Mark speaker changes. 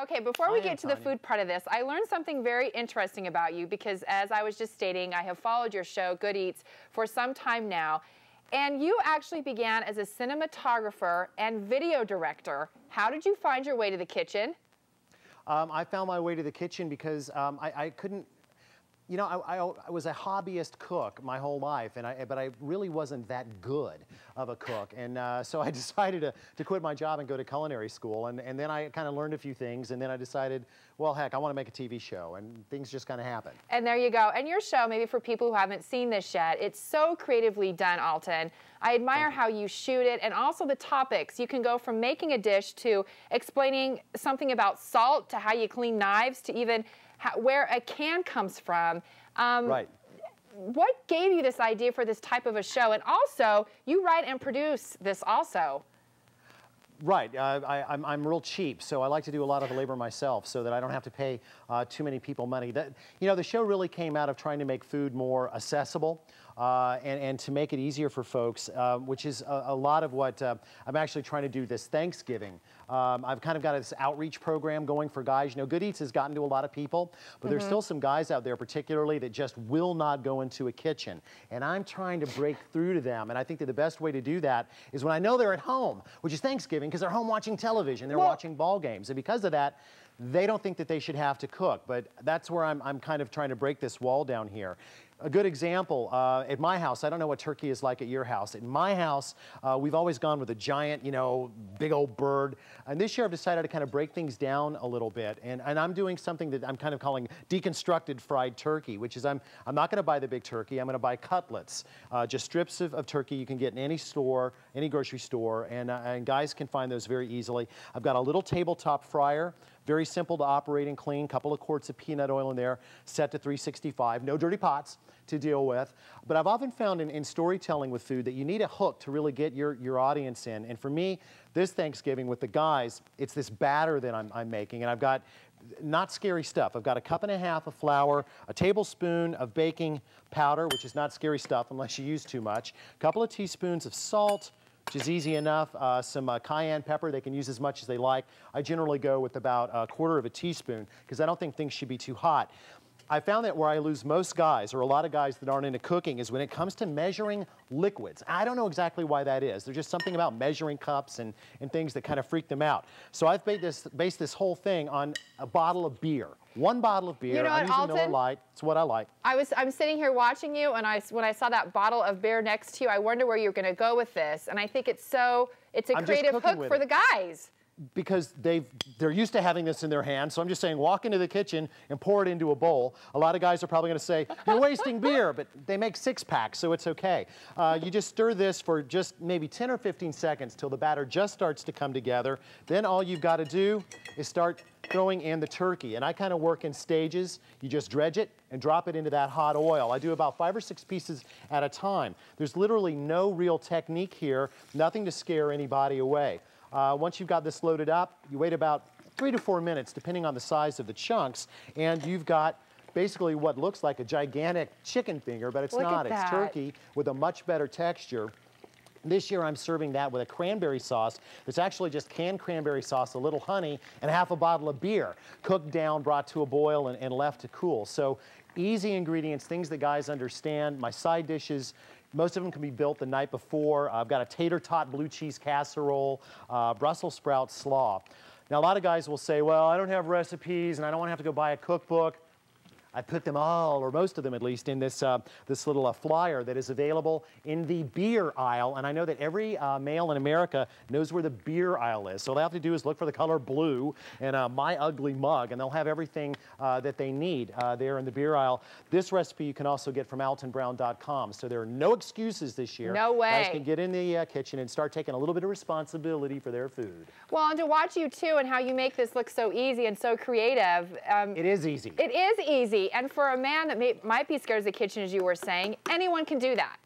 Speaker 1: Okay, before we get to the food part of this, I learned something very interesting about you because, as I was just stating, I have followed your show, Good Eats, for some time now. And you actually began as a cinematographer and video director. How did you find your way to the kitchen?
Speaker 2: I found my way to the kitchen because I couldn't, you know, I was a hobbyist cook my whole life, but I really wasn't that good of a cook. And so I decided to quit my job and go to culinary school. And then I kind of learned a few things. And then I decided, well, heck, I want to make a TV show. And things just kind of happened. And
Speaker 1: there you go. And your show, maybe for people who haven't seen this yet, it's so creatively done, Alton. I admire how you shoot it and also the topics. You can go from making a dish to explaining something about salt to how you clean knives to even where a can comes from.
Speaker 2: Right.
Speaker 1: What gave you this idea for this type of a show? And also, you write and produce this also.
Speaker 2: Right. I'm real cheap, so I like to do a lot of the labor myself so that I don't have to pay too many people money. You know, the show really came out of trying to make food more accessible and to make it easier for folks, which is a lot of what I'm actually trying to do this Thanksgiving. I've kind of got this outreach program going for guys. You know, Good Eats has gotten to a lot of people, but there's still some guys out there particularly that just will not go into a kitchen. And I'm trying to break through to them. And I think that the best way to do that is when I know they're at home, which is Thanksgiving, because they're home watching television, they're watching ball games. And because of that, they don't think that they should have to cook. But that's where I'm kind of trying to break this wall down here. A good example, at my house, I don't know what turkey is like at your house. At my house, we've always gone with a giant, you know, big old bird. And this year I've decided to kind of break things down a little bit. And I'm doing something that I'm kind of calling deconstructed fried turkey, which is I'm not going to buy the big turkey. I'm going to buy cutlets, just strips of turkey you can get in any store, any grocery store. And guys can find those very easily. I've got a little tabletop fryer. Very simple to operate and clean, couple of quarts of peanut oil in there, set to 365, no dirty pots to deal with. But I've often found in storytelling with food that you need a hook to really get your audience in. And for me, this Thanksgiving with the guys, it's this batter that I'm making. And I've got not scary stuff. I've got a cup and a half of flour, a tablespoon of baking powder, which is not scary stuff unless you use too much, a couple of teaspoons of salt, which is easy enough, some cayenne pepper. They can use as much as they like. I generally go with about a quarter of a teaspoon because I don't think things should be too hot. I found that where I lose most guys, or a lot of guys that aren't into cooking, is when it comes to measuring liquids. I don't know exactly why that is. There's just something about measuring cups and things that kind of freak them out. So I've based this whole thing on a bottle of beer. One bottle of beer.
Speaker 1: You know what,
Speaker 2: I'm using
Speaker 1: Alton?
Speaker 2: Miller Lite. It's what I like.
Speaker 1: I'm sitting here watching you, and when I saw that bottle of beer next to you, I wonder where you're going to go with this. And I think it's a creative hook for the guys.
Speaker 2: Because they're used to having this in their hands, so I'm just saying walk into the kitchen and pour it into a bowl. A lot of guys are probably going to say, you're wasting beer, but they make 6-packs, so it's okay. You just stir this for just maybe 10 or 15 seconds till the batter just starts to come together. Then all you've got to do is start throwing in the turkey. And I kind of work in stages. You just dredge it and drop it into that hot oil. I do about 5 or 6 pieces at a time. There's literally no real technique here, nothing to scare anybody away. Once you've got this loaded up, you wait about 3 to 4 minutes, depending on the size of the chunks, and you've got basically what looks like a gigantic chicken finger, but it's not. It's turkey with a much better texture. This year I'm serving that with a cranberry sauce. It's actually just canned cranberry sauce, a little honey, and half a bottle of beer, cooked down, brought to a boil, and left to cool. So easy ingredients, things that guys understand. My side dishes, most of them can be built the night before. I've got a tater tot blue cheese casserole, Brussels sprout slaw. Now, a lot of guys will say, well, I don't have recipes and I don't want to have to go buy a cookbook. I put them all, or most of them at least, in this little flyer that is available in the beer aisle. And I know that every male in America knows where the beer aisle is. So all they have to do is look for the color blue and My Ugly Mug, and they'll have everything that they need there in the beer aisle. This recipe you can also get from altonbrown.com. So there are no excuses this year.
Speaker 1: No way.
Speaker 2: Guys can get in the kitchen and start taking a little bit of responsibility for their food.
Speaker 1: Well, and to watch you, too, and how you make this look so easy and so creative.
Speaker 2: It is easy.
Speaker 1: It is easy. And for a man that might be scared of the kitchen, as you were saying, anyone can do that.